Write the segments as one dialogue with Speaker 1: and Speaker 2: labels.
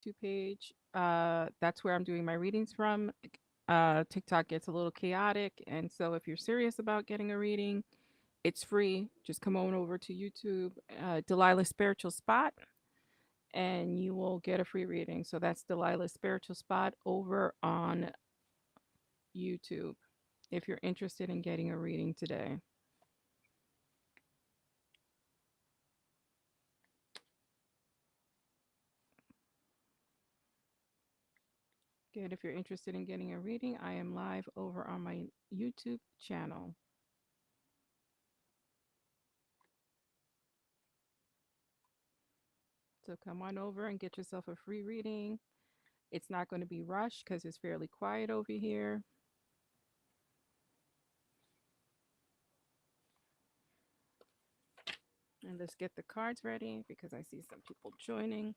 Speaker 1: YouTube page. That's where I'm doing my readings from. TikTok gets a little chaotic, and so if you're serious about getting a reading, it's free. Just come on over to YouTube, Delilah Spiritual Spot, and you will get a free reading. So that's Delilah Spiritual Spot over on YouTube if you're interested in getting a reading today. Good. If you're interested in getting a reading, I am live over on my YouTube channel. So come on over and get yourself a free reading. It's not going to be rushed because it's fairly quiet over here. And let's get the cards ready because I see some people joining.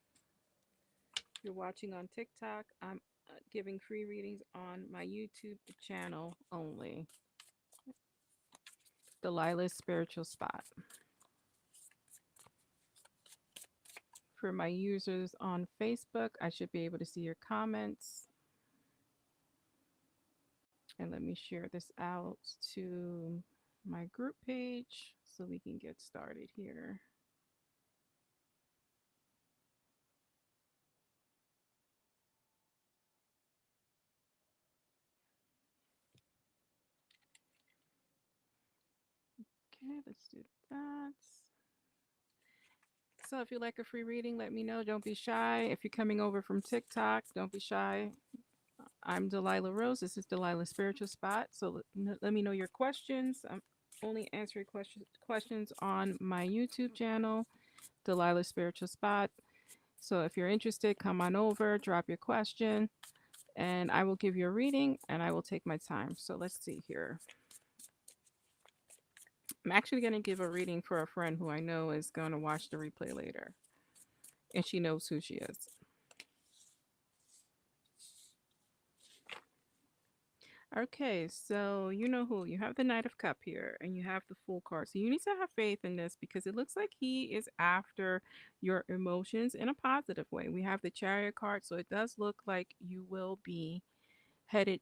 Speaker 1: If you're watching on TikTok, I'm giving free readings on my YouTube channel only. Delilah's Spiritual Spot. For my users on Facebook, I should be able to see your comments. And let me share this out to my group page so we can get started here. Okay, let's do that. So if you like a free reading, let me know. Don't be shy. If you're coming over from TikTok, don't be shy. I'm Delilah Rose. This is Delilah Spiritual Spot. So let me know your questions. I'm only answering questions on my YouTube channel, Delilah Spiritual Spot. So if you're interested, come on over, drop your question, and I will give you a reading and I will take my time. So let's see here. I'm actually going to give a reading for a friend who I know is going to watch the replay later, and she knows who she is. Okay, so you know who. You have the Knight of Cup here, and you have the Full card. So you need to have faith in this because it looks like he is after your emotions in a positive way. We have the Chariot card, so it does look like you will be headed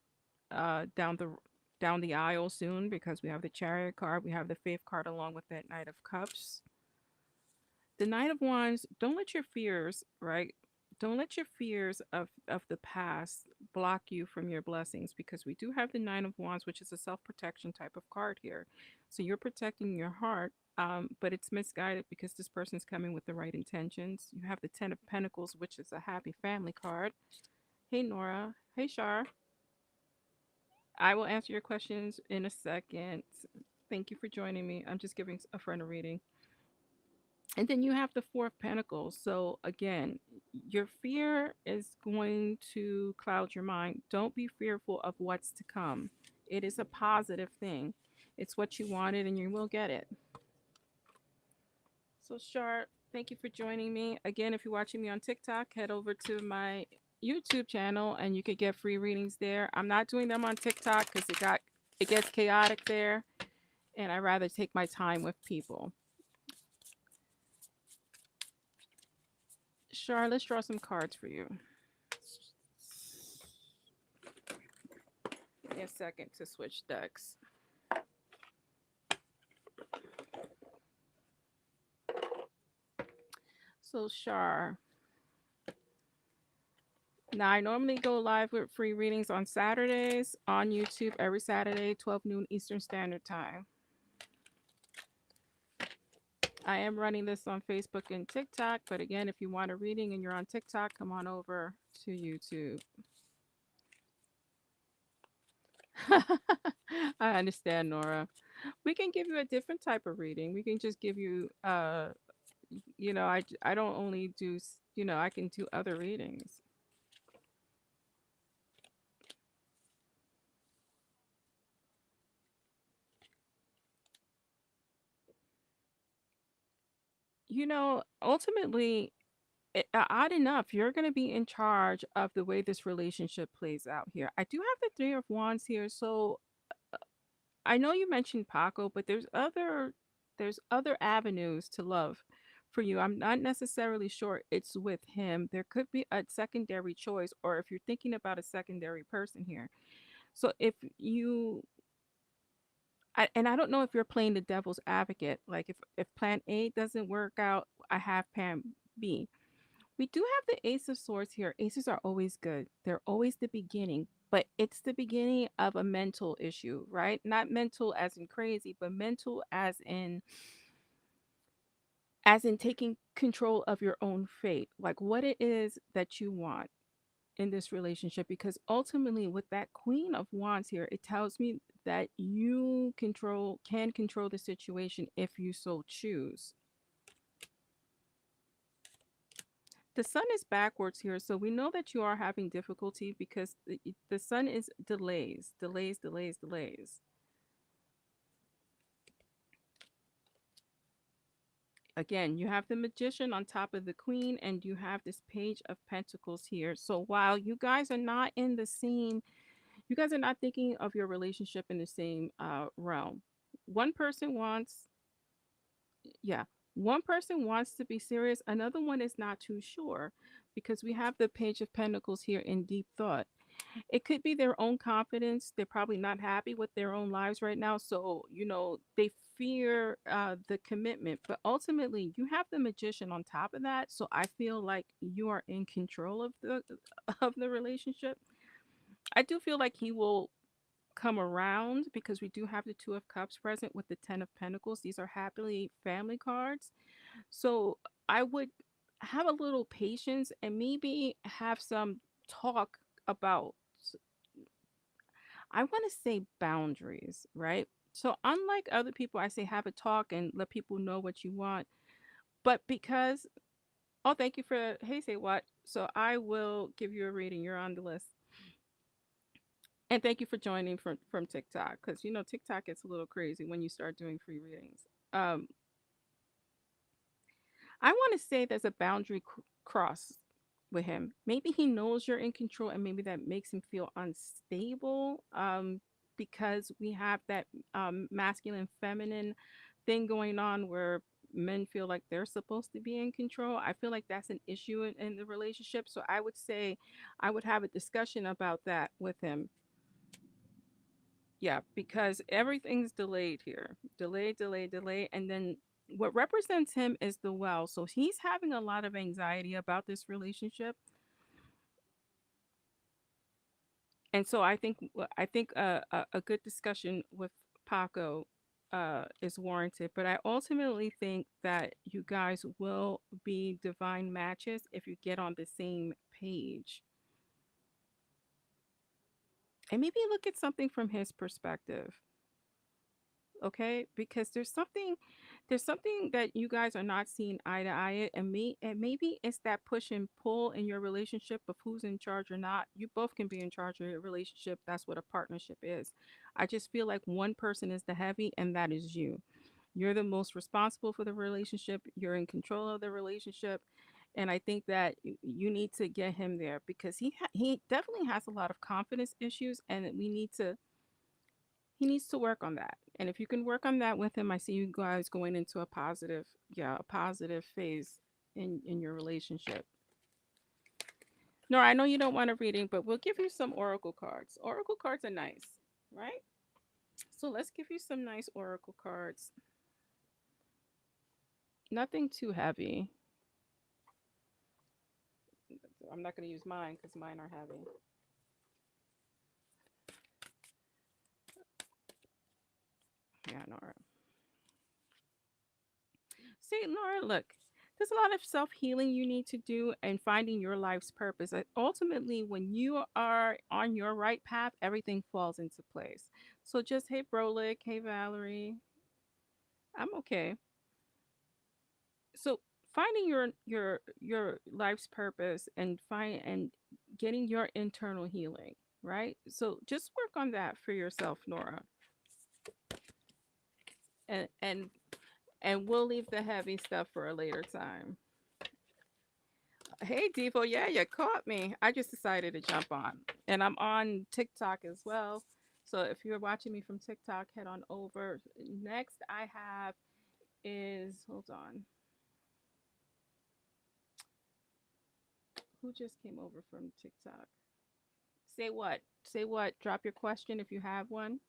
Speaker 1: down the aisle soon because we have the Chariot card, we have the Faith card along with that Knight of Cups. The Knight of Wands, don't let your fears, right? Don't let your fears of the past block you from your blessings because we do have the Nine of Wands, which is a self protection type of card here. So you're protecting your heart, but it's misguided because this person's coming with the right intentions. You have the Ten of Pentacles, which is a happy family card. Hey, Nora. Hey, Shar. I will answer your questions in a second. Thank you for joining me. I'm just giving a friend a reading. And then you have the Four of Pentacles. So again, your fear is going to cloud your mind. Don't be fearful of what's to come. It is a positive thing. It's what you wanted and you will get it. So Shar, thank you for joining me. Again, if you're watching me on TikTok, head over to my YouTube channel and you could get free readings there. I'm not doing them on TikTok because it gets chaotic there and I rather take my time with people. Shar, let's draw some cards for you. Give me a second to switch decks. So Shar. Now I normally go live with free readings on Saturdays on YouTube every Saturday, 12 noon Eastern Standard Time. I am running this on Facebook and TikTok, but again, if you want a reading and you're on TikTok, come on over to YouTube. I understand, Nora. We can give you a different type of reading. We can just give you I don't only do, I can do other readings. Ultimately, odd enough, you're going to be in charge of the way this relationship plays out here. I do have the Three of Wands here, so I know you mentioned Paco, but there's other avenues to love for you. I'm not necessarily sure it's with him. There could be a secondary choice, or if you're thinking about a secondary person here. So if you, and I don't know if you're playing the devil's advocate, like if plan A doesn't work out, I have plan B. We do have the Ace of Swords here. Aces are always good. They're always the beginning, but it's the beginning of a mental issue, right? Not mental as in crazy, but mental as in taking control of your own fate, like what it is that you want in this relationship. Because ultimately, with that Queen of Wands here, it tells me that you can control the situation if you so choose. The sun is backwards here, so we know that you are having difficulty because the sun is delays, delays, delays, delays. Again, you have the magician on top of the queen, and you have this page of pentacles here. So while you guys are not in the same, you guys are not thinking of your relationship in the same realm. One person wants, yeah, one person wants to be serious, another one is not too sure, because we have the page of pentacles here in deep thought. It could be their own confidence. They're probably not happy with their own lives right now. So, they fear the commitment. But ultimately, you have the magician on top of that. So I feel like you are in control of the relationship. I do feel like he will come around because we do have the Two of Cups present with the Ten of Pentacles. These are happily family cards. So I would have a little patience and maybe have some talk about, I want to say, boundaries, right? So unlike other people, I say have a talk and let people know what you want. But because, oh, thank you for, hey, say what? So I will give you a reading. You're on the list. And thank you for joining from TikTok, because TikTok gets a little crazy when you start doing free readings. Um, I want to say there's a boundary cross with him. Maybe he knows you're in control, and maybe that makes him feel unstable. Because we have that masculine feminine thing going on where men feel like they're supposed to be in control. I feel like that's an issue in the relationship. So I would say I would have a discussion about that with him. Yeah, because everything's delayed here. Delay, delay, delay. And then what represents him is the well. So he's having a lot of anxiety about this relationship. And so I think a good discussion with Paco is warranted. But I ultimately think that you guys will be divine matches if you get on the same page. And maybe look at something from his perspective. Okay, because there's something that you guys are not seeing eye to eye, and maybe it's that push and pull in your relationship of who's in charge or not. You both can be in charge of your relationship. That's what a partnership is. I just feel like one person is the heavy, and that is you. You're the most responsible for the relationship. You're in control of the relationship. And I think that you need to get him there because he definitely has a lot of confidence issues, and he needs to work on that. And if you can work on that with him, I see you guys going into a positive, yeah, a positive phase in your relationship. No, I know you don't want a reading, but we'll give you some oracle cards. Oracle cards are nice, right? So let's give you some nice oracle cards. Nothing too heavy. I'm not going to use mine because mine are heavy. Yeah, Nora. See, Laura, look, there's a lot of self healing you need to do and finding your life's purpose. Ultimately, when you are on your right path, everything falls into place. So just, hey, Brolic, hey, Valerie, I'm okay. So finding your life's purpose and getting your internal healing, right? So just work on that for yourself, Nora, and we'll leave the heavy stuff for a later time. Hey, Devo. Yeah, you caught me. I just decided to jump on. And I'm on TikTok as well. So if you're watching me from TikTok, head on over. Next, I have is, hold on. Who just came over from TikTok? Say what? Say what? Drop your question if you have one.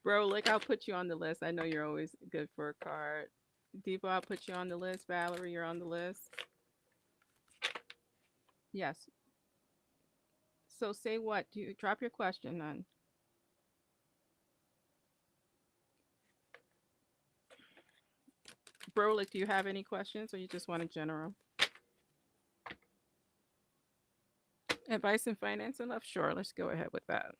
Speaker 1: Bro, like I'll put you on the list. I know you're always good for a card. Debo, I'll put you on the list. Valerie, you're on the list. Yes. So say what? Do you drop your question then? Bro, like do you have any questions or you just want a general? Advice in finance and love? Sure, let's go ahead with that.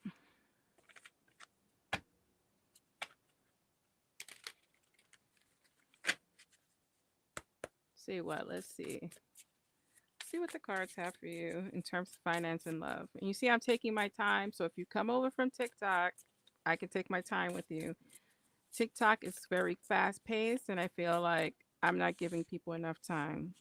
Speaker 1: See what? Let's see. See what the cards have for you in terms of finance and love. And you see, I'm taking my time. So if you come over from TikTok, I can take my time with you. TikTok is very fast paced, and I feel like I'm not giving people enough time.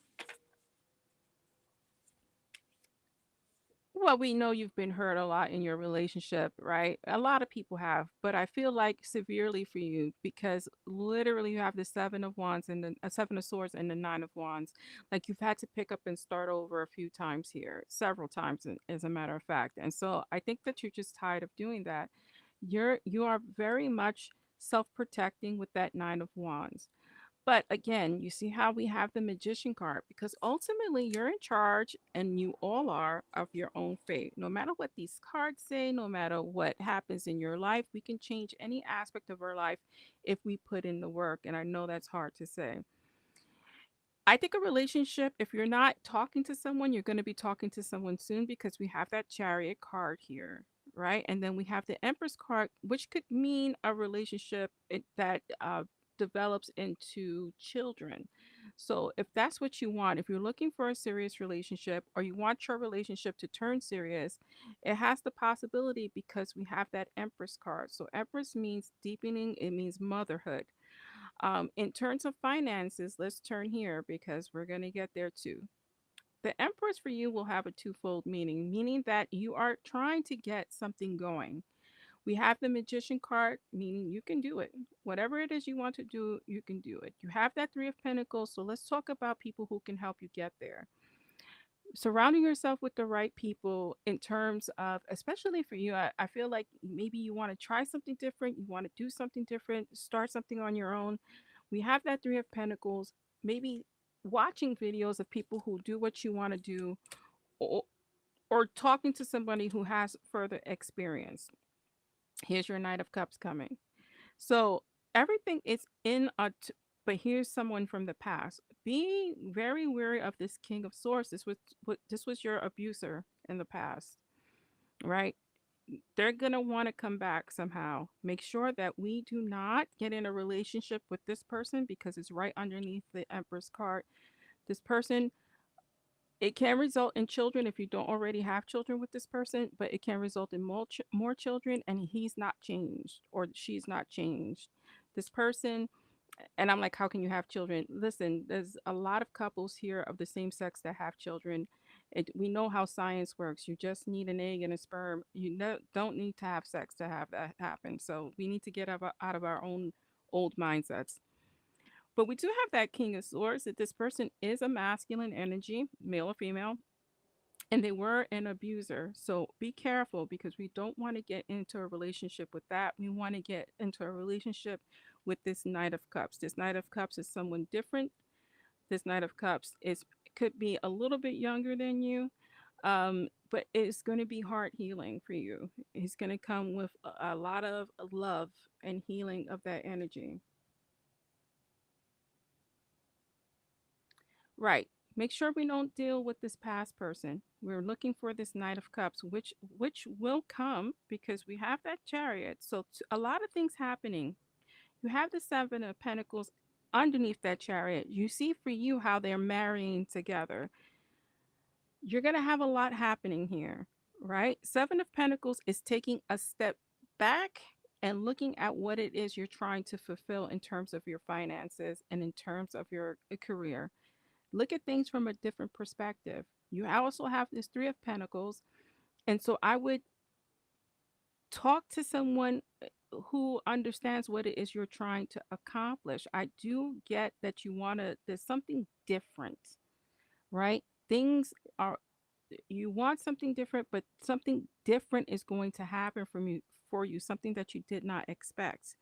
Speaker 1: Well, we know you've been hurt a lot in your relationship, right? A lot of people have, but I feel like severely for you because literally you have the seven of wands and the seven of swords and the nine of wands. Like you've had to pick up and start over a few times here, several times, as a matter of fact. And so I think that you're just tired of doing that. You are very much self-protecting with that nine of wands. But again, you see how we have the magician card because ultimately you're in charge and you all are of your own fate. No matter what these cards say, no matter what happens in your life, we can change any aspect of our life if we put in the work. And I know that's hard to say. I think a relationship, if you're not talking to someone, you're going to be talking to someone soon because we have that chariot card here, right? And then we have the Empress card, which could mean a relationship that develops into children. So if that's what you want, if you're looking for a serious relationship or you want your relationship to turn serious, it has the possibility because we have that Empress card. So Empress means deepening, it means motherhood. In terms of finances, let's turn here because we're going to get there too. The Empress for you will have a twofold meaning, meaning that you are trying to get something going. We have the Magician card, meaning you can do it. Whatever it is you want to do, you can do it. You have that Three of Pentacles, so let's talk about people who can help you get there. Surrounding yourself with the right people in terms of, especially for you, I feel like maybe you want to try something different, you want to do something different, start something on your own. We have that Three of Pentacles, maybe watching videos of people who do what you want to do, or, or talking to somebody who has further experience. Here's your Knight of Cups coming. So everything is in but here's someone from the past. Be very wary of this King of Swords. This was your abuser in the past, right? They're gonna want to come back somehow. Make sure that we do not get in a relationship with this person because it's right underneath the Empress card. This person, it can result in children if you don't already have children with this person, but it can result in more children, and he's not changed or she's not changed. This person, and I'm like, how can you have children? Listen, there's a lot of couples here of the same sex that have children. We know how science works. You just need an egg and a sperm. Don't need to have sex to have that happen. So we need to get out of our own old mindsets. But we do have that King of Swords that this person is a masculine energy, male or female, and they were an abuser. So be careful because we don't want to get into a relationship with that. We want to get into a relationship with this Knight of Cups. This Knight of Cups is someone different. This Knight of Cups is could be a little bit younger than you, but it's going to be heart healing for you. He's going to come with a lot of love and healing of that energy. Right. Make sure we don't deal with this past person. We're looking for this Knight of Cups, which will come because we have that Chariot. So a lot of things happening. You have the Seven of Pentacles underneath that Chariot. You see for you how they're marrying together. You're going to have a lot happening here, right? Seven of Pentacles is taking a step back and looking at what it is you're trying to fulfill in terms of your finances and in terms of your career. Look at things from a different perspective. You also have this Three of Pentacles. And so I would Talk to someone who understands what it is you're trying to accomplish. I do get that you want to, there's something different, right? Things are, you want something different, but something different is going to happen from you for you, something that you did not expect.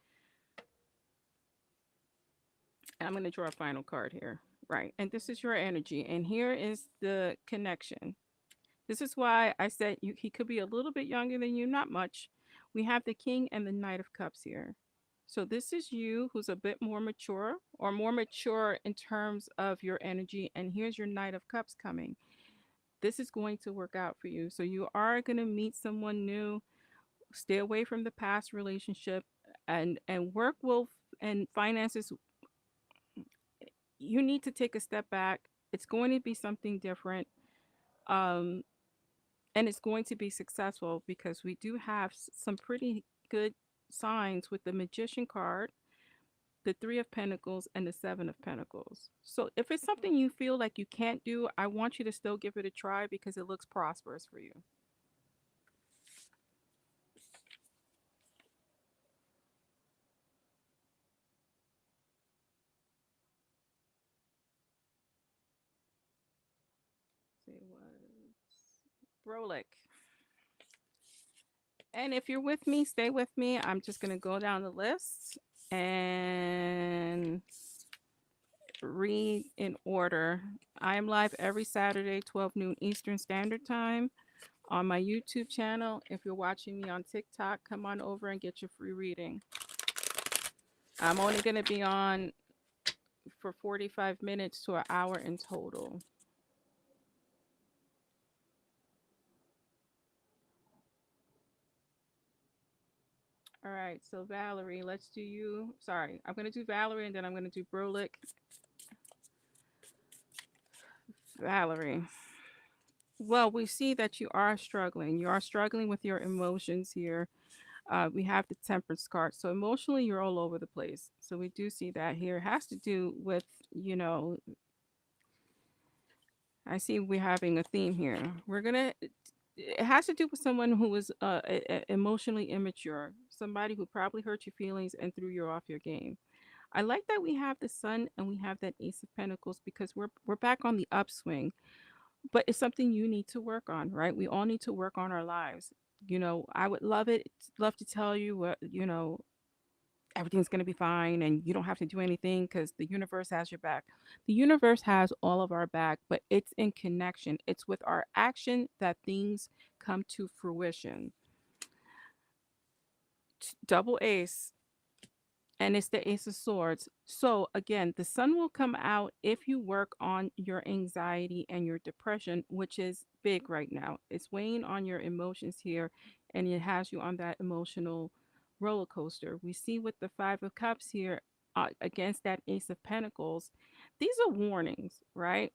Speaker 1: I'm going to draw a final card here. Right. And this is your energy. And here is the connection. This is why I said he could be a little bit younger than you, not much. We have the King and the Knight of Cups here. So this is you who's a bit more mature or more mature in terms of your energy. And here's your Knight of Cups coming. This is going to work out for you. So you are going to meet someone new. Stay away from the past relationship, and work will, and finances, you need to take a step back. It's going to be something different. Um, and it's going to be successful because we do have some pretty good signs with the Magician card, the Three of Pentacles, and the Seven of Pentacles. So if it's something you feel like you can't do, I want you to still give it a try because it looks prosperous for you. Say was Brolic. And if you're with me, stay with me. I'm just going to go down the list and read in order. I am live every Saturday, 12 noon Eastern Standard Time on my YouTube channel. If you're watching me on TikTok, come on over and get your free reading. I'm only going to be on for 45 minutes to an hour in total. All right, so Valerie, let's do you. Sorry, I'm going to do Valerie and then I'm going to do Brolic. Valerie. Well, we see that you are struggling. You are struggling with your emotions here. We have the temperance card. So emotionally, you're all over the place. So we do see that here. It has to do with, you know, I see we're having a theme here. We're going to, it has to do with someone who is emotionally immature, somebody who probably hurt your feelings and threw you off your game. I like that we have the sun and we have that ace of pentacles because we're back on the upswing, but it's something you need to work on, right? We all need to work on our lives. I would love to tell you what, everything's going to be fine and you don't have to do anything because the universe has your back. The universe has all of our back, but it's in connection. It's with our action that things come to fruition. Double ace, and it's the ace of swords. So again, the sun will come out if you work on your anxiety and your depression, which is big right now. It's weighing on your emotions here, and it has you on that emotional roller coaster. We see with the five of cups here, against that ace of pentacles, these are warnings, right?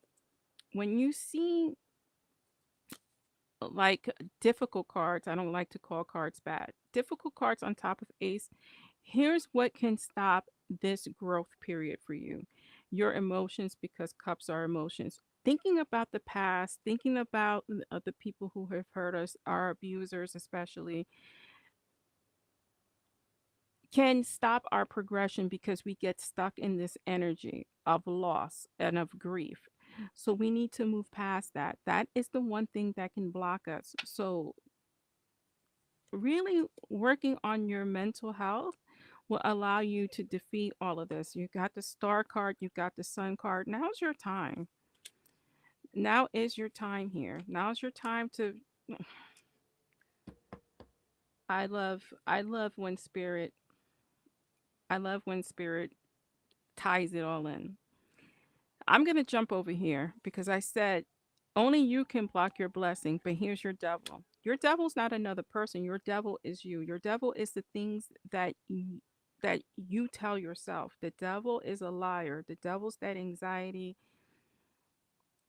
Speaker 1: When you see like difficult cards, I don't like to call cards bad, difficult cards on top of ace, here's what can stop this growth period for you: your emotions, because cups are emotions. Thinking about the past, thinking about the people who have hurt us, our abusers especially, can stop our progression because we get stuck in this energy of loss and of grief. So we need to move past that. That is the one thing that can block us. So really working on your mental health will allow you to defeat all of this. You got the star card, you got the sun card. Now's your time. Now is your time here. Now's your time to I love when spirit ties it all in. I'm going to jump over here because I said only you can block your blessing, but here's your devil. Your devil's not another person. Your devil is you. Your devil is the things that you tell yourself. The devil is a liar. The devil's that anxiety.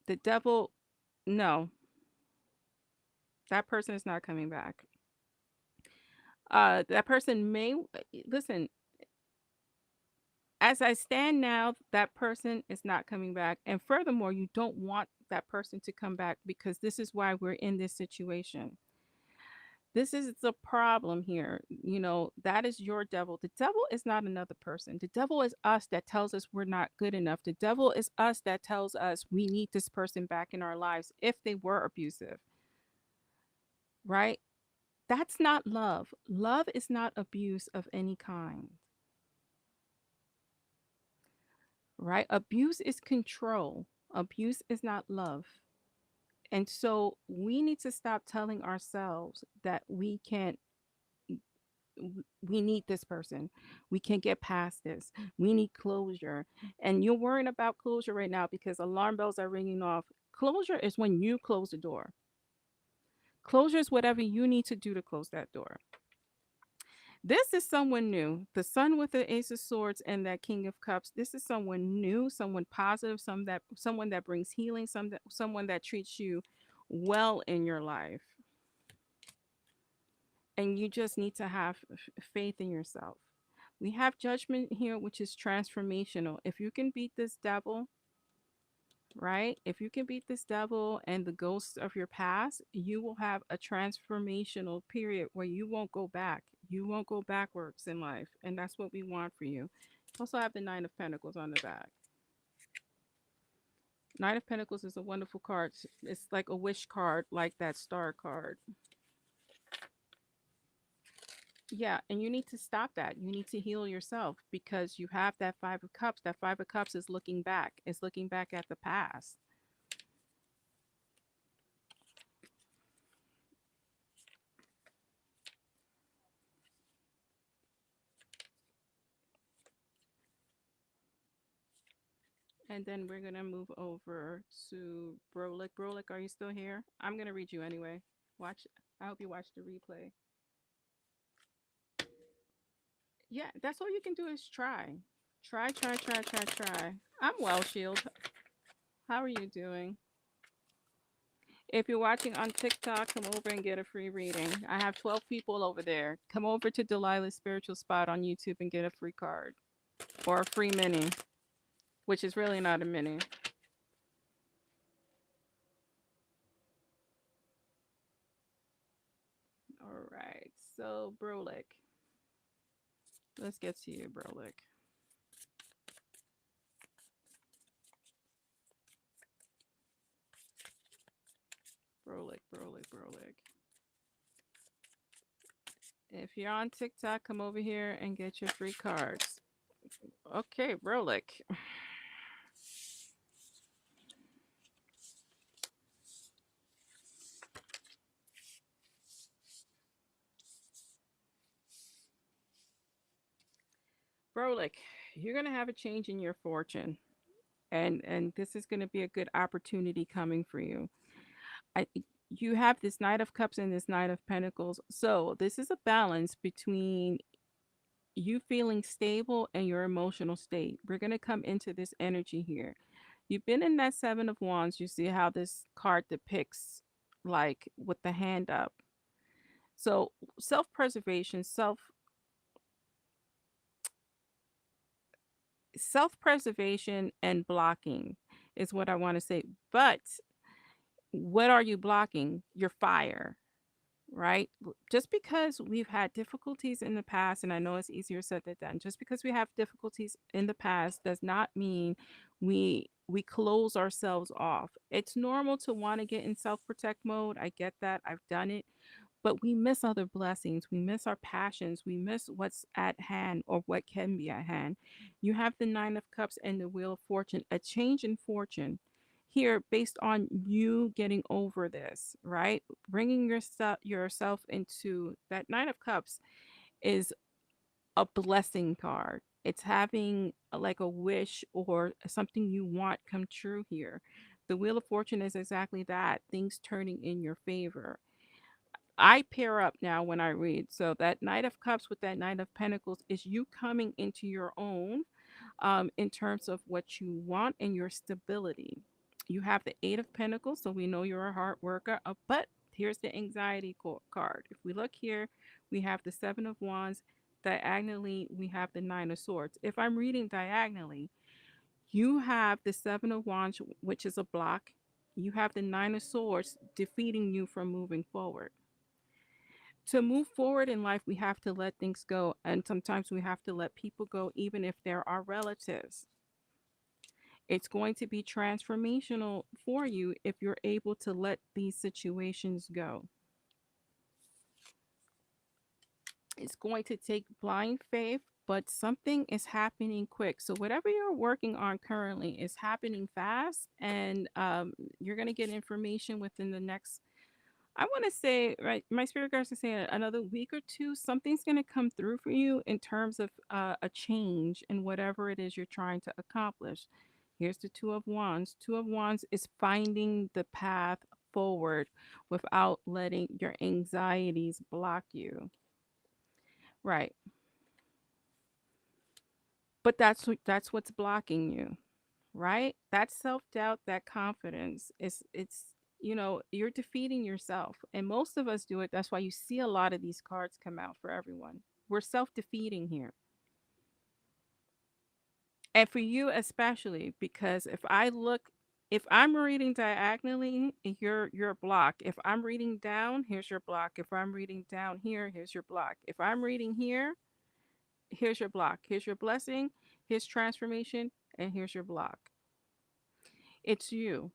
Speaker 1: The devil, no, that person is not coming back. That person may listen. As I stand now, that person is not coming back. And furthermore, you don't want that person to come back because this is why we're in this situation. This is the problem here. You know, that is your devil. The devil is not another person. The devil is us that tells us we're not good enough. The devil is us that tells us we need this person back in our lives if they were abusive, right? That's not love. Love is not abuse of any kind, right? Abuse is control. Abuse is not love. And so we need to stop telling ourselves that we need this person. We can't get past this. We need closure. And you're worrying about closure right now because alarm bells are ringing off. Closure is when you close the door. Closure is whatever you need to do to close that door. This is someone new. The sun with the ace of swords and that king of cups. This is someone new, someone positive, someone that brings healing, someone that treats you well in your life. And you just need to have faith in yourself. We have judgment here, which is transformational. If you can beat this devil, right? If you can beat this devil and the ghosts of your past, you will have a transformational period where you won't go back. You won't go backwards in life. And that's what we want for you. Also have the Nine of Pentacles on the back. Nine of Pentacles is a wonderful card. It's like a wish card, like that star card. Yeah, and you need to stop that. You need to heal yourself because you have that Five of Cups. That Five of Cups is looking back. It's looking back at the past. And then we're gonna move over to Brolic. Brolic, are you still here? I'm gonna read you anyway. Watch. I hope you watch the replay. Yeah, that's all you can do is try. Try, try, try, try, try. I'm well, Shield. How are you doing? If you're watching on TikTok, come over and get a free reading. I have 12 people over there. Come over to Delilah's Spiritual Spot on YouTube and get a free card or a free mini, which is really not a mini. All right. So, Brolic. Let's get to you, Brolic. Brolic, Brolic, Brolic. If you're on TikTok, come over here and get your free cards. Okay, Brolic. Brolic, you're gonna have a change in your fortune, and this is gonna be a good opportunity coming for you. I You have this Knight of Cups and this Knight of Pentacles, so this is a balance between you feeling stable and your emotional state. We're gonna come into this energy here. You've been in that Seven of Wands. You see how this card depicts, like with the hand up. So self-preservation, self-preservation and blocking is what I want to say. But what are you blocking? Your fire, right? Just because we've had difficulties in the past, and I know it's easier said than done, just because we have difficulties in the past does not mean we close ourselves off. It's normal to want to get in self-protect mode. I get that. I've done it. But we miss other blessings. We miss our passions. We miss what's at hand or what can be at hand. You have the Nine of Cups and the Wheel of Fortune, a change in fortune here based on you getting over this, right? Bringing yourself into that Nine of Cups is a blessing card. It's having like a wish or something you want come true here. The Wheel of Fortune is exactly that, things turning in your favor. I pair up now when I read. So that Knight of Cups with that Knight of Pentacles is you coming into your own in terms of what you want and your stability. You have the Eight of Pentacles, so we know you're a hard worker. But here's the anxiety card. If we look here, we have the Seven of Wands. Diagonally, we have the Nine of Swords. If I'm reading diagonally, you have the Seven of Wands, which is a block. You have the Nine of Swords defeating you from moving forward. To move forward in life, we have to let things go. And sometimes we have to let people go, even if they're our relatives. It's going to be transformational for you if you're able to let these situations go. It's going to take blind faith, but something is happening quick. So, whatever you're working on currently is happening fast, and you're going to get information within the next, I want to say, right, my spirit guides are saying another week or two, something's going to come through for you in terms of a change in whatever it is you're trying to accomplish. Here's the Two of Wands. Two of Wands is finding the path forward without letting your anxieties block you. Right. But that's what's blocking you, right? That self-doubt, that confidence is it's you're defeating yourself. And most of us do it. That's why you see a lot of these cards come out for everyone. We're self-defeating here. And for you especially, because if I'm reading diagonally, you're blocked. If I'm reading down, here's your block. If I'm reading down here, here's your block. If I'm reading here, here's your block. Here's your blessing, here's transformation, and here's your block. It's you,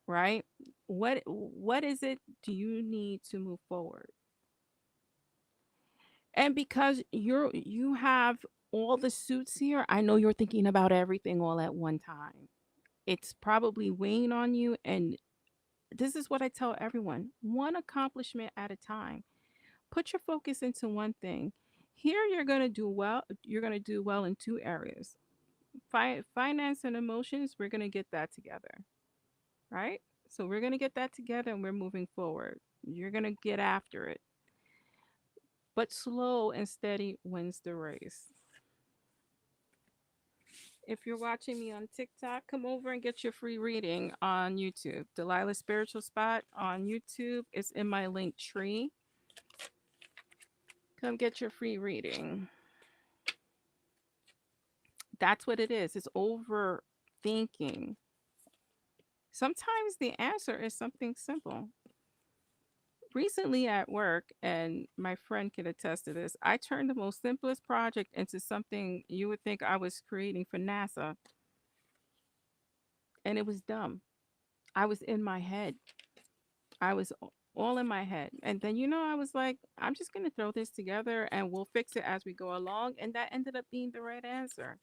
Speaker 1: right? What is it do you need to move forward? And because you have all the suits here, I know you're thinking about everything all at one time. It's probably weighing on you, and this is what I tell everyone. One accomplishment at a time. Put your focus into one thing. Here you're going to do well. You're going to do well in two areas. Finance and emotions, we're going to get that together, right? So we're going to get that together and we're moving forward. You're going to get after it. But slow and steady wins the race. If you're watching me on TikTok, come over and get your free reading on YouTube. Delilah Spiritual Spot on YouTube. It's in my link tree. Come get your free reading. That's what it is. It's overthinking. Sometimes the answer is something simple. Recently at work, and my friend can attest to this, I turned the most simplest project into something you would think I was creating for NASA, and it was dumb. I was in my head. I was all in my head. And then, I was like, I'm just going to throw this together and we'll fix it as we go along. And that ended up being the right answer.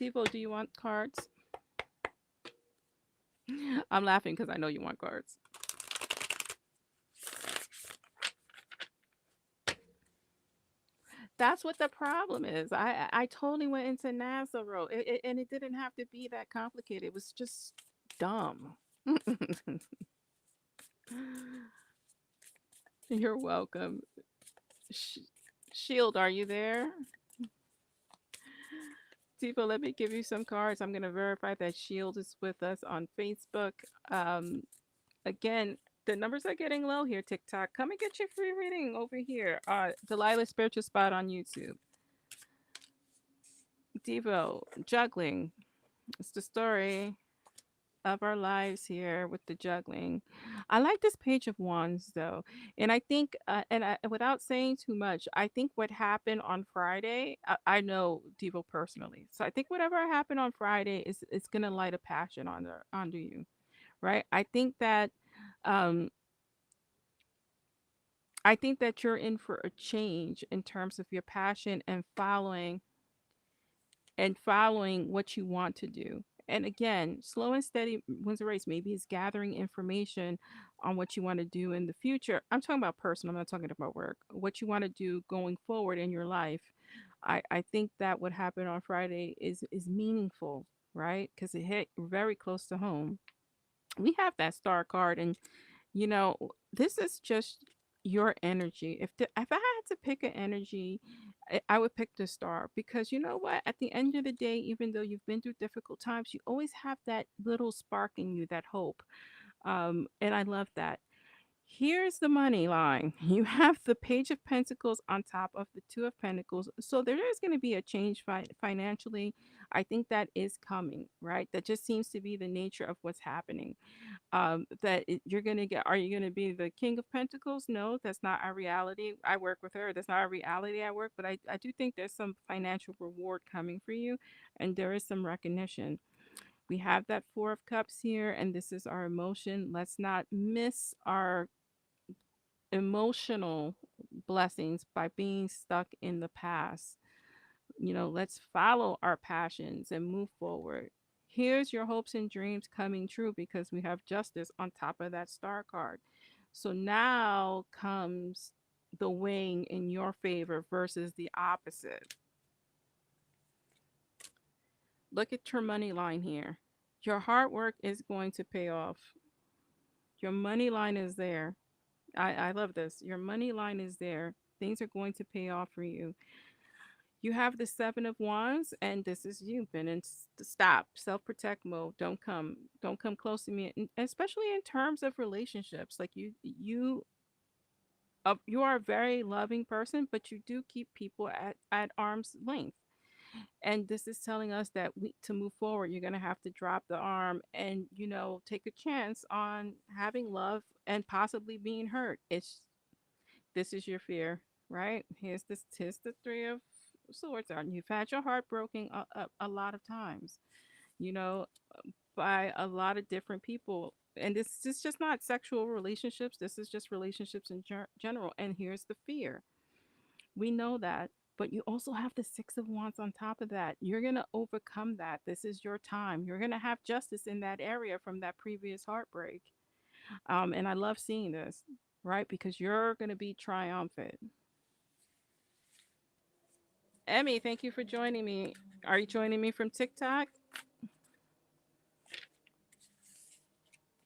Speaker 1: Devo, do you want cards? I'm laughing because I know you want cards. That's what the problem is. I totally went into NASA road, and it didn't have to be that complicated. It was just dumb. You're welcome. Sh- Shield, are you there? Tifa, let me give you some cards. I'm going to verify that Shield is with us on Facebook. Um, Again, the numbers are getting low here, TikTok. Come and get your free reading over here. Delilah Spiritual Spot on YouTube. Devo, juggling. It's the story of our lives here with the juggling. I like this Page of Wands though, and I think, without saying too much, I think what happened on Friday, I know Devo personally, so I think whatever happened on Friday is gonna light a passion under you, right? Um, I think that you're in for a change in terms of your passion and following what you want to do. And again, slow and steady wins the race. Maybe it's gathering information on what you want to do in the future. I'm talking about personal, I'm not talking about work. What you want to do going forward in your life. I think that what happened on Friday is meaningful, right? Because it hit very close to home. We have that star card, and this is just your energy. If I had to pick an energy, I would pick the star, because you know what? At the end of the day, even though you've been through difficult times, you always have that little spark in you, that hope. And I love that. Here's the money line. You have the Page of Pentacles on top of the Two of Pentacles. So there is going to be a change financially. I think that is coming, right? That just seems to be the nature of what's happening. You're going to get, are you going to be the King of Pentacles? No, that's not our reality. I work with her. That's not our reality at work. But I do think there's some financial reward coming for you, and there is some recognition. We have that Four of Cups here, and this is our emotion. Let's not miss our emotional blessings by being stuck in the past. Let's follow our passions and move forward. Here's your hopes and dreams coming true because we have justice on top of that star card. So now comes the weighing in your favor versus the opposite. Look at your money line here. Your hard work is going to pay off. Your money line is there. I love this. Your money line is there. Things are going to pay off for you. You have the Seven of Wands, and this is you. Been in stop, self protect mode. Don't come close to me, especially in terms of relationships. Like you are a very loving person, but you do keep people at arm's length. And this is telling us that we to move forward, you're gonna have to drop the arm and take a chance on having love and possibly being hurt. This is your fear, right? Here's the Three of Swords out. You've had your heart broken a lot of times, you know, by a lot of different people. And this is just not sexual relationships. This is just relationships in general. And here's the fear. We know that. But you also have the Six of Wands on top of that. You're going to overcome that. This is your time. You're going to have justice in that area from that previous heartbreak. And I love seeing this, right? Because you're going to be triumphant. Emmy, thank you for joining me. Are you joining me from TikTok?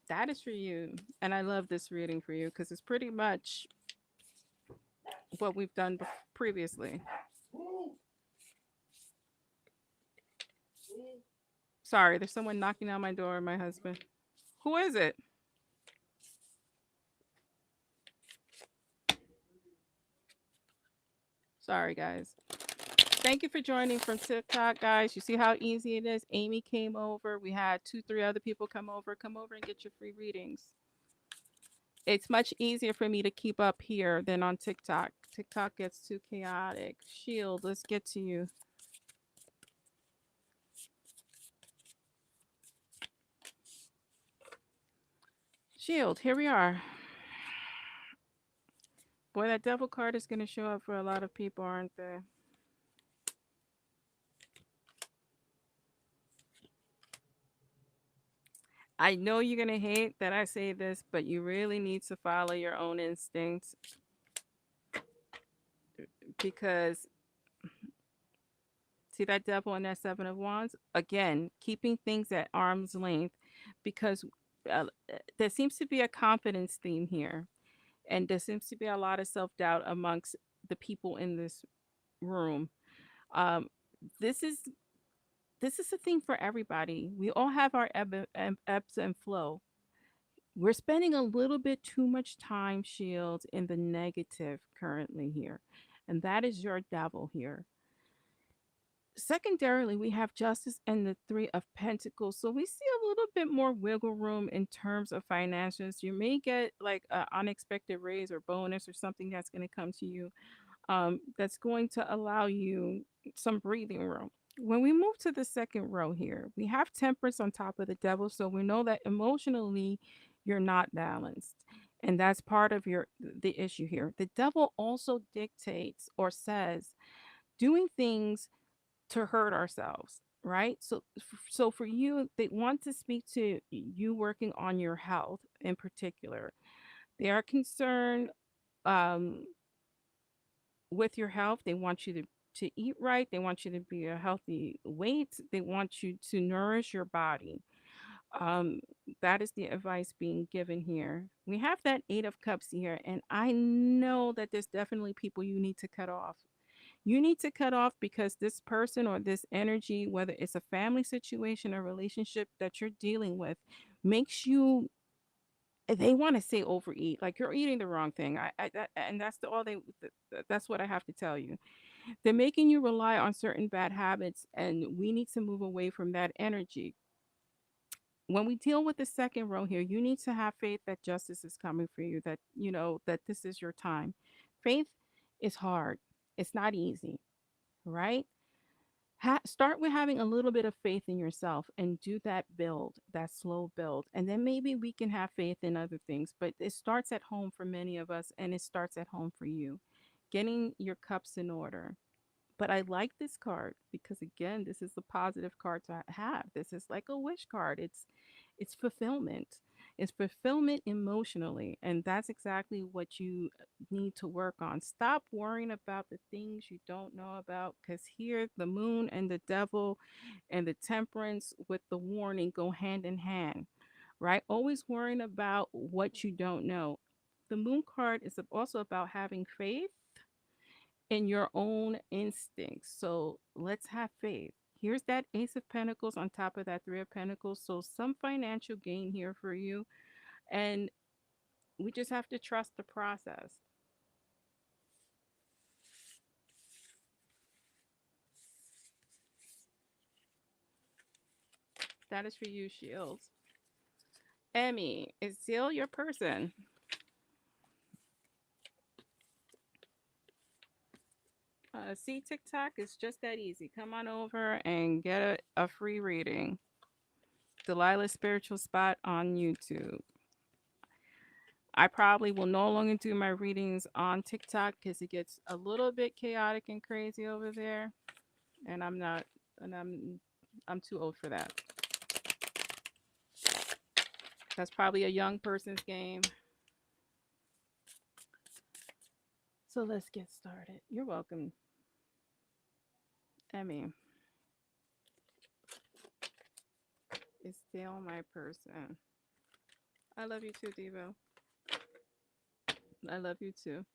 Speaker 1: That is for you. And I love this reading for you because it's pretty much what we've done previously. Sorry, there's someone knocking on my door, my husband. Who is it? Sorry, guys. Thank you for joining from TikTok, guys. You see how easy it is? Amy came over. We had two, three other people come over. Come over and get your free readings. It's much easier for me to keep up here than on TikTok. TikTok gets too chaotic. Shield, let's get to you. Shield, here we are. Boy, that devil card is going to show up for a lot of people, aren't they? I know you're going to hate that I say this, but you really need to follow your own instincts because see that devil and that Seven of Wands? Again, keeping things at arm's length because there seems to be a confidence theme here. And there seems to be a lot of self doubt amongst the people in this room. Um, this is this is a thing for everybody. We all have our ebbs and flow. We're spending a little bit too much time, Shield, in the negative currently here. And that is your devil here. Secondarily, we have Justice and the Three of Pentacles. So we see a little bit more wiggle room in terms of finances. You may get like an unexpected raise or bonus or something that's going to come to you that's going to allow you some breathing room. When we move to the second row here, we have Temperance on top of the Devil. So we know that emotionally you're not balanced. And that's part of the issue here. The devil also dictates or says doing things to hurt ourselves, right? So for you, they want to speak to you working on your health in particular. They are concerned um, with your health. They want you to eat right. They want you to be a healthy weight. They want you to nourish your body. Um, that is the advice being given here. We have that Eight of Cups here, and I know that there's definitely people you need to cut off. You need to cut off because this person or this energy, whether it's a family situation or relationship that you're dealing with, makes you they want to say overeat, like you're eating the wrong thing. And that's that's what I have to tell you. They're making you rely on certain bad habits, and we need to move away from that energy. When we deal with the second row here, you need to have faith that justice is coming for you, that you know that this is your time. Faith is hard. It's not easy, right? Start with having a little bit of faith in yourself and do that build, that slow build. And then maybe we can have faith in other things, but it starts at home for many of us, and it starts at home for you. Getting your cups in order. But I like this card because again, this is a positive card to have. This is like a wish card. It's fulfillment. It's fulfillment emotionally, and that's exactly what you need to work on. Stop worrying about the things you don't know about, cuz here the moon and the devil and the temperance with the warning go hand in hand, right? Always worrying about what you don't know. The moon card is also about having faith in your own instincts. So let's have faith. Here's that Ace of Pentacles on top of that Three of Pentacles. So some financial gain here for you. And we just have to trust the process. That is for you, Shields. Emmy, is Seal your person? See, TikTok is just that easy. Come on over and get a free reading. Delilah's Spiritual Spot on YouTube. I probably will no longer do my readings on TikTok because it gets a little bit chaotic and crazy over there, and I'm not, and I'm too old for that. That's probably a young person's game. So let's get started. You're welcome, Emmy. Is still my person. I love you too, Devo. I love you too.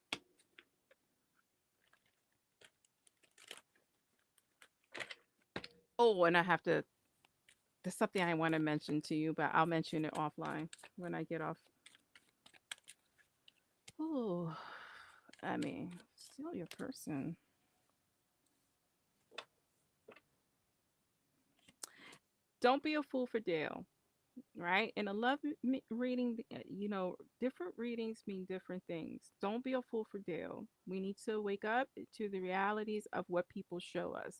Speaker 1: Oh, and I have to. There's something I want to mention to you, but I'll mention it offline when I get off. Oh, Emmy, still your person. Don't be a fool for Dale, right? And a love reading, different readings mean different things. Don't be a fool for Dale. We need to wake up to the realities of what people show us.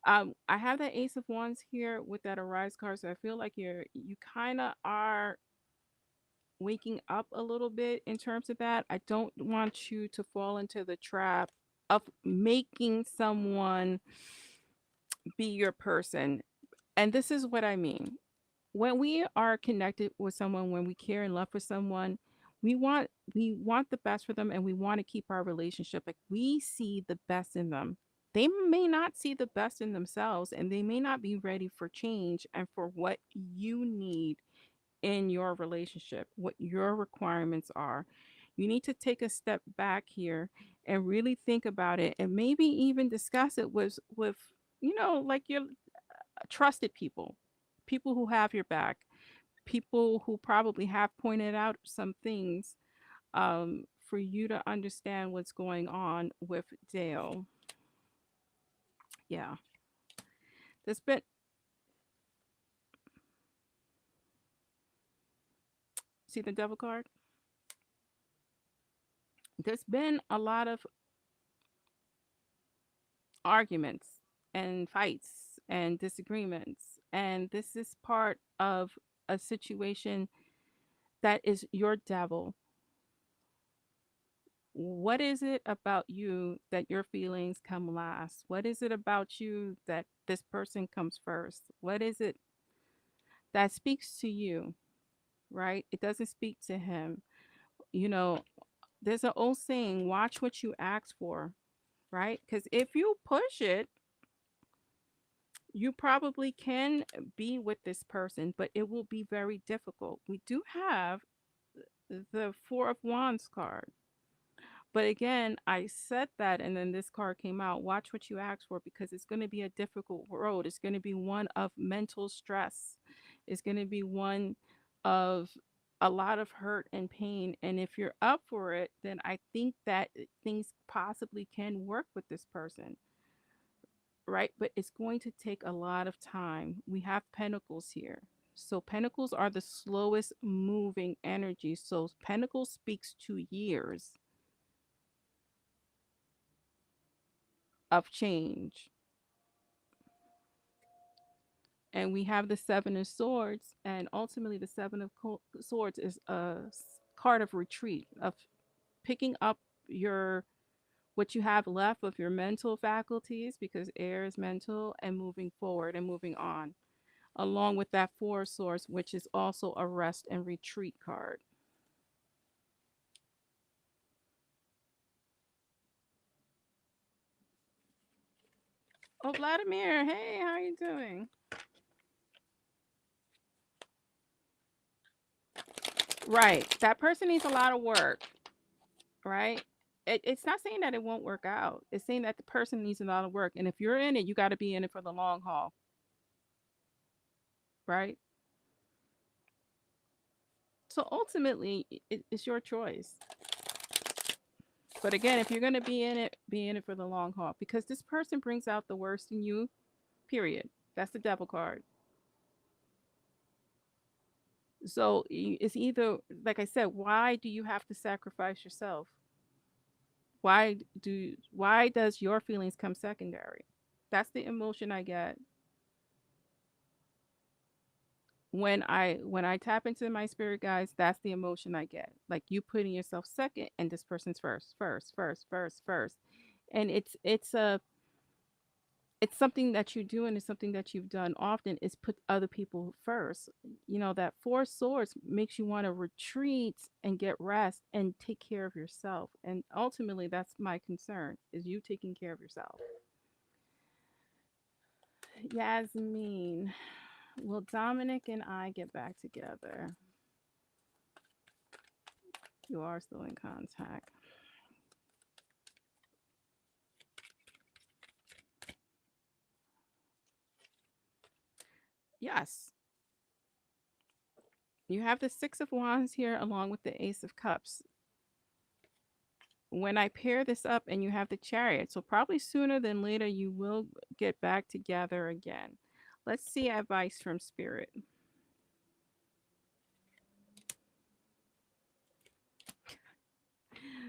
Speaker 1: I have that Ace of Wands here with that Arise card, so I feel like you kind of are waking up a little bit in terms of that. I don't want you to fall into the trap of making someone be your person. And this is what I mean. When we are connected with someone, when we care and love for someone, we want the best for them, and we want to keep our relationship. Like we see the best in them. They may not see the best in themselves, and they may not be ready for change and for what you need in your relationship, what your requirements are. You need to take a step back here and really think about it, and maybe even discuss it with like your trusted people, people who have your back, people who probably have pointed out some things for you to understand what's going on with Dale. Yeah, there's been see the devil card. There's been a lot of arguments and fights and disagreements, and this is part of a situation that is your devil. What is it about you that your feelings come last? What is it about you that this person comes first? What is it that speaks to you, right? It doesn't speak to him. You know, there's an old saying, watch what you ask for, right? Because if you push it, you probably can be with this person, but it will be very difficult. We do have the Four of Wands card. But again, I said that, and then this card came out. Watch what you ask for because it's going to be a difficult road. It's going to be one of mental stress. It's going to be one of a lot of hurt and pain. And if you're up for it, then I think that things possibly can work with this person, right? But it's going to take a lot of time. We have pentacles here. So pentacles are the slowest moving energy. So pentacles speaks to years of change. And we have the seven of swords, and ultimately the seven of swords is a card of retreat, of picking up your what you have left of your mental faculties, because air is mental, and moving forward and moving on, along with that four of swords, which is also a rest and retreat card. Oh, Vladimir, hey, how are you doing? Right, that person needs a lot of work, right? It's not saying that it won't work out. It's saying that the person needs a lot of work, and if you're in it, you got to be in it for the long haul, right? So ultimately, it's your choice. But again, if you're going to be in it for the long haul, because this person brings out the worst in you. Period. That's the devil card. So it's either, like I said, why do you have to sacrifice yourself? Why does your feelings come secondary? That's the emotion I get when I tap into my spirit guys. That's the emotion I get. Like you putting yourself second and this person's first. And it's something that you do, and it's something that you've done often, is put other people first. You know, that four swords makes you want to retreat and get rest and take care of yourself. And ultimately that's my concern, is you taking care of yourself. Yasmin, will Dominic and I get back together? You are still in contact. Yes. You have the Six of Wands here along with the Ace of Cups. When I pair this up and you have the Chariot, so probably sooner than later you will get back together again. Let's see advice from Spirit.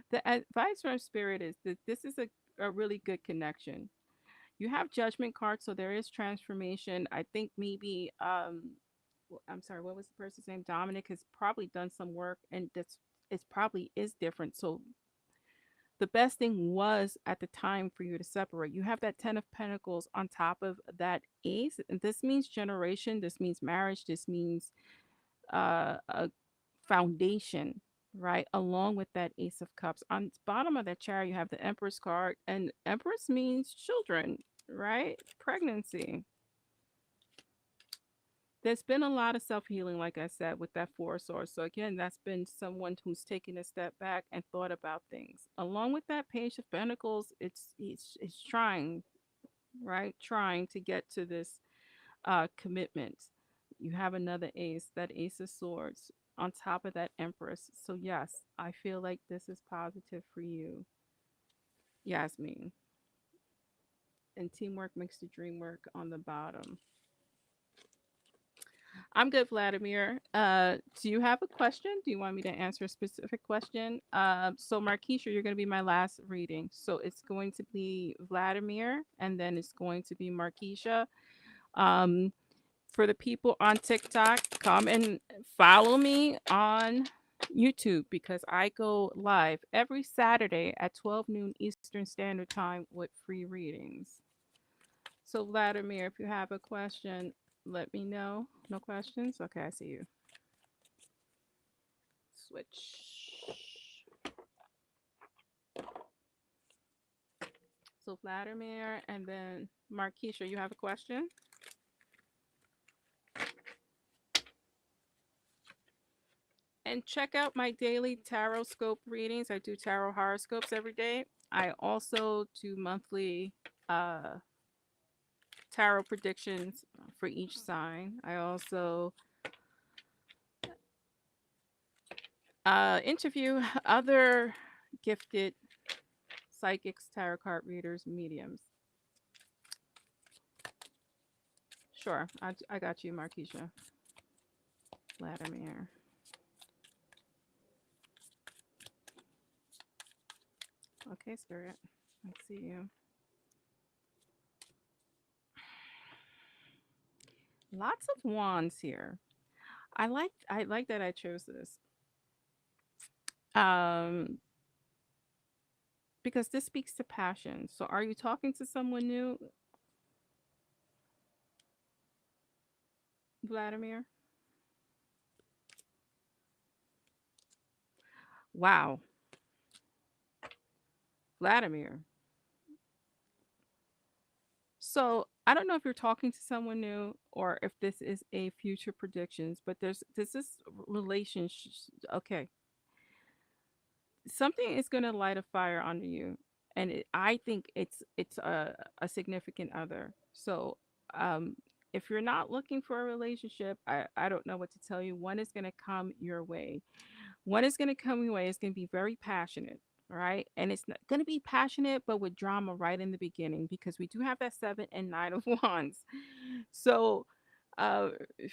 Speaker 1: The advice from Spirit is that this is a really good connection. You have Judgment card, so there is transformation. I think maybe I'm sorry, what was the person's name? Dominic has probably done some work, and this it probably is different. So the best thing was at the time for you to separate. You have that 10 of Pentacles on top of that ace. And this means generation. This means marriage. This means a foundation, right? Along with that Ace of Cups. On the bottom of that chart, you have the Empress card. And Empress means children, right? Pregnancy. There's been a lot of self healing, like I said, with that Four of Swords. So again, that's been someone who's taken a step back and thought about things. Along with that Page of Pentacles, it's trying, right? Trying to get to this commitment. You have another ace, that Ace of Swords, on top of that Empress. So yes, I feel like this is positive for you, Yasmin. And teamwork makes the dream work on the bottom. I'm good, Vladimir. Do you have a question? Do you want me to answer a specific question? So Markeisha, you're going to be my last reading. So it's going to be Vladimir, and then it's going to be Markeisha. Um, for the people on TikTok, come and follow me on YouTube, because I go live every Saturday at 12 noon Eastern Standard Time with free readings. So Vladimir, if you have a question, let me know. No questions? Okay, I see you. Switch. So Vladimir, and then Markeisha, you have a question? And check out my daily tarot scope readings. I do tarot horoscopes every day. I also do monthly uh, tarot predictions for each sign. I also Interview other gifted psychics, tarot card readers, mediums. Sure, I got you, Markeisha. Vladimir. Okay, Spirit. I see you. Lots of wands here. I like that I chose this. Um because this speaks to passion. So are you talking to someone new, Vladimir? Wow, Vladimir. So I don't know if you're talking to someone new or if this is a future predictions, but there's this is relationship. Okay, something is going to light a fire under you, and I think it's a significant other. So um, if you're not looking for a relationship, I don't know what to tell you. One is going to come your way. One is going to come your way. It's going to be very passionate, right? And it's going to be passionate, but with drama right in the beginning because we do have that 7 and 9 of wands. So, uh,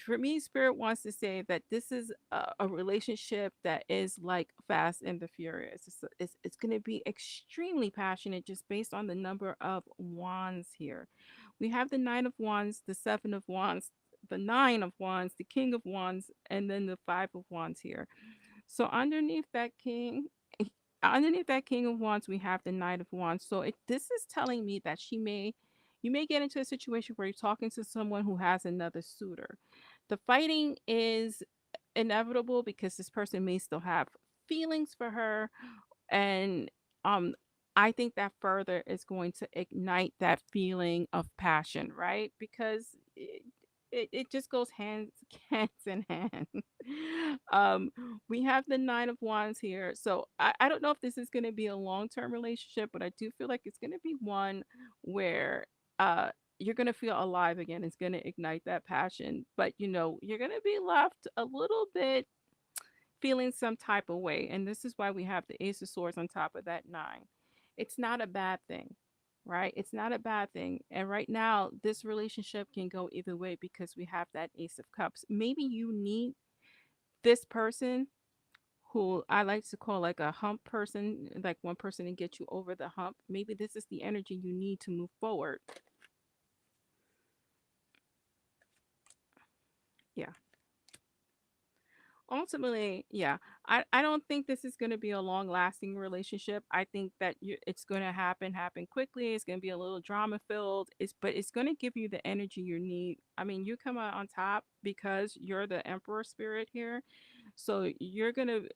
Speaker 1: for me, Spirit wants to say that this is a relationship that is like Fast and the Furious. It's going to be extremely passionate just based on the number of wands here. We have the 9 of wands, the 7 of wands, the 9 of wands, the king of wands, and then the 5 of wands here. So underneath that king of wands, we have the knight of wands. So this is telling me that you may get into a situation where you're talking to someone who has another suitor. The fighting is inevitable because this person may still have feelings for her, and um I think that further is going to ignite that feeling of passion, right? Because it just goes hands in hand. um we have the 9 of wands here, so I don't know if this is going to be a long-term relationship, but I do feel like it's going to be one where uh you're going to feel alive again. It's going to ignite that passion, but you're going to be left a little bit feeling some type of way. And this is why we have the Ace of Swords on top of that 9. It's not a bad thing, right? It's not a bad thing. And right now, this relationship can go either way because we have that Ace of Cups. Maybe you need this person who I like to call like a hump person, like one person to get you over the hump. Maybe this is the energy you need to move forward. Yeah. Ultimately, yeah, I don't think this is going to be a long lasting relationship. I think that it's going to happen quickly. It's going to be a little drama filled. But it's going to give you the energy you need. I mean, you come out on top because you're the emperor spirit here. So you're going to,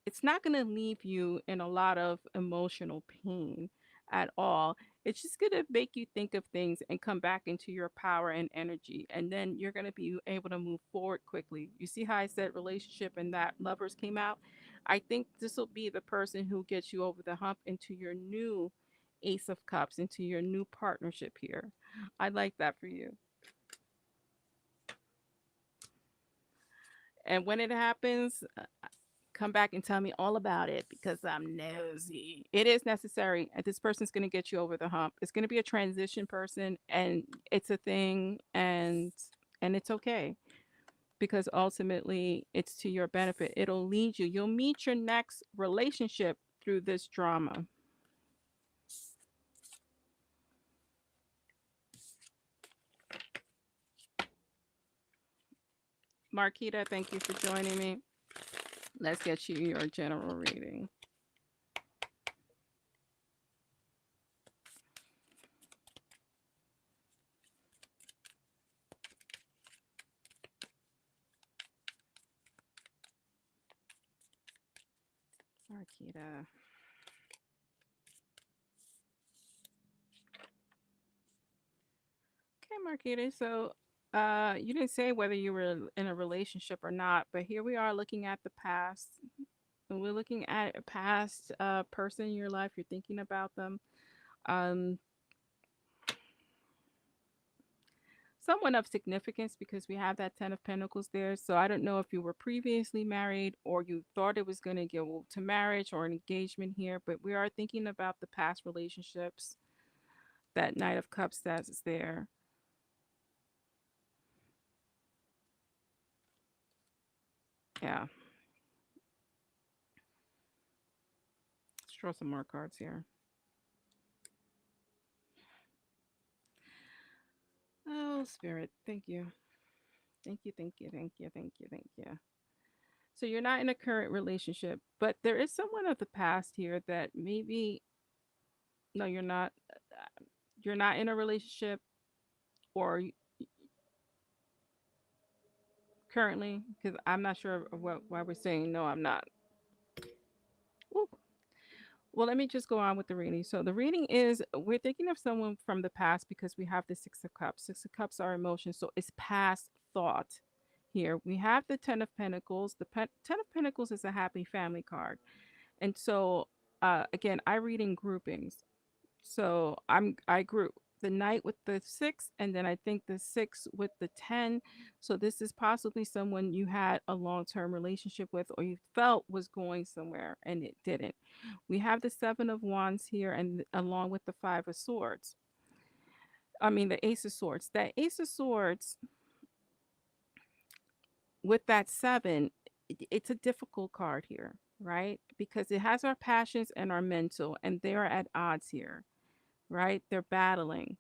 Speaker 1: it's not going to leave you in a lot of emotional pain at all. It's just going to make you think of things and come back into your power and energy. And then you're going to be able to move forward quickly. You see how I said relationship and that lovers came out? I think this will be the person who gets you over the hump into your new Ace of Cups, into your new partnership here. I like that for you. And when it happens, come back and tell me all about it because I'm nosy. It is necessary. And this person's going to get you over the hump. It's going to be a transition person, and it's a thing, and it's okay because ultimately it's to your benefit. It'll lead you. You'll meet your next relationship through this drama. Marquita, thank you for joining me. Let's get you your general reading. Marquita. Okay, Marquita. So, you didn't say whether you were in a relationship or not, but here we are looking at the past. And we're looking at a past person in your life. You're thinking about them. Um, someone of significance because we have that 10 of pentacles there. So I don't know if you were previously married or you thought it was going to go to marriage or an engagement here, but we are thinking about the past relationships. That Knight of Cups that is there. Yeah. Let's draw some more cards here. Oh, Spirit. Thank you. Thank you. Thank you. Thank you. Thank you. Thank you. So you're not in a current relationship, but there is someone of the past here that maybe, no, you're not. You're not in a relationship or currently, because I'm not sure of why we're saying no, I'm not. Ooh. Well, let me just go on with the reading. So the reading is we're thinking of someone from the past because we have the Six of Cups. Six of Cups are emotions, so it's past thought. Here we have the Ten of Pentacles. The Ten of Pentacles is a happy family card, and so again, I read in groupings. So I group the knight with the six, and then I think the six with the 10. So this is possibly someone you had a long-term relationship with or you felt was going somewhere and it didn't. We have the seven of wands here and along with the five of swords. I mean the ace of swords. That ace of swords with that seven, it's a difficult card here, right? Because it has our passions and our mental, and they are at odds here, right? They're battling,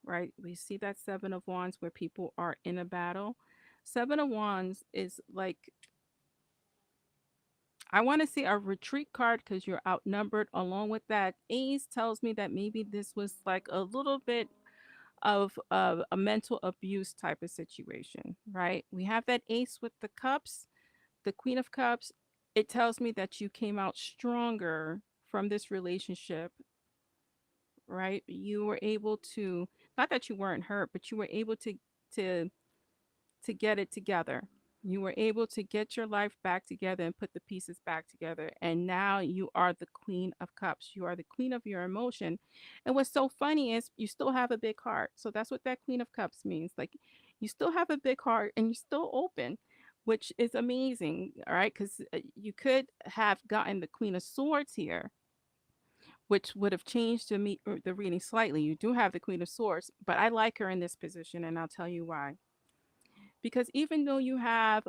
Speaker 1: right? We see that seven of wands where people are in a battle. Seven of wands is like, I want to see a retreat card because you're outnumbered. Along with that, ace tells me that maybe this was like a little bit of a mental abuse type of situation, right? We have that ace with the cups, the queen of cups. It tells me that you came out stronger from this relationship, right? You were able to, not that you weren't hurt, but you were able to to get it together. You were able to get your life back together and put the pieces back together. And now you are the queen of cups. You are the queen of your emotion. And what's so funny is you still have a big heart. So that's what that queen of cups means. Like you still have a big heart and you're still open, which is amazing. All right. Because you could have gotten the queen of swords here, which would have changed the reading slightly. You do have the queen of swords, but I like her in this position. And I'll tell you why. Because even though you have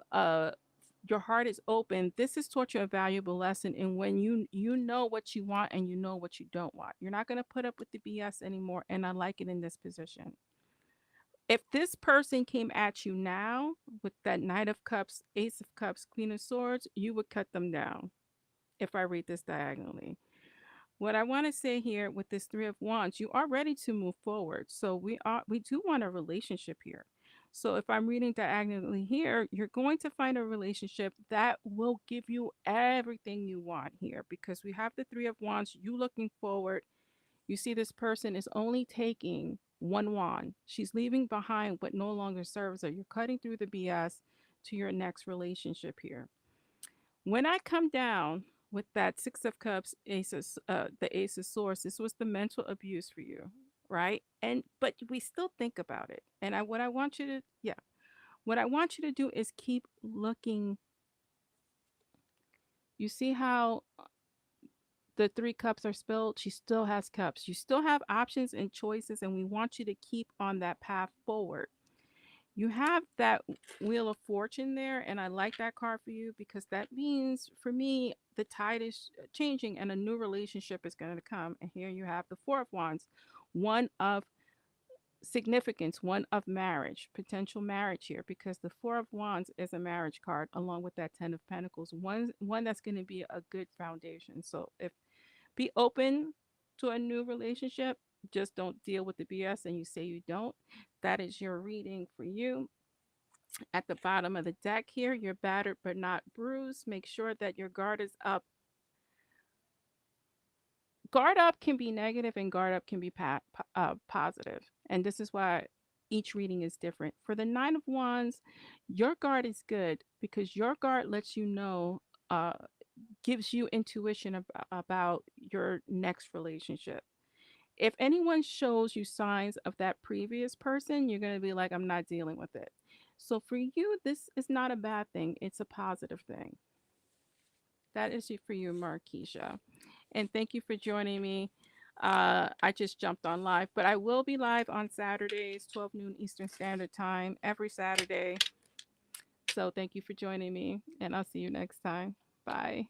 Speaker 1: your heart is open, this has taught you a valuable lesson in when you know what you want and you know what you don't want. You're not going to put up with the BS anymore, and I like it in this position. If this person came at you now with that knight of cups, ace of cups, queen of swords, you would cut them down if I read this diagonally. What I want to say here with this three of wands, you are ready to move forward. So we do want a relationship here. So if I'm reading diagonally here, you're going to find a relationship that will give you everything you want here because we have the three of wands, you looking forward. You see this person is only taking one wand. She's leaving behind what no longer serves her. You're cutting through the BS to your next relationship here. When I come down with that six of cups, the ace of swords, this was the mental abuse for you, right? And but we still think about it. And what I want you to, yeah, what I want you to do is keep looking. You see how the three cups are spilled? She still has cups. You still have options and choices, and we want you to keep on that path forward. You have that wheel of fortune there, and I like that card for you because that means for me the tide is changing and a new relationship is going to come. And here you have the four of wands, one of significance, one of marriage, potential marriage here, because the four of wands is a marriage card along with that 10 of pentacles, one that's going to be a good foundation. So if be open to a new relationship, just don't deal with the BS and you say you don't. That is your reading for you. At the bottom of the deck here, you're battered but not bruised. Make sure that your guard is up. Guard up can be negative and guard up can be positive. And this is why each reading is different. For the Nine of Wands, your guard is good because your guard lets you know, gives you intuition about your next relationship. If anyone shows you signs of that previous person, you're going to be like, I'm not dealing with it. So for you, this is not a bad thing. It's a positive thing. That is it for you, Markeisha. And thank you for joining me. I just jumped on live, but I will be live on Saturdays, 12 noon Eastern Standard Time, every Saturday. So thank you for joining me, and I'll see you next time. Bye.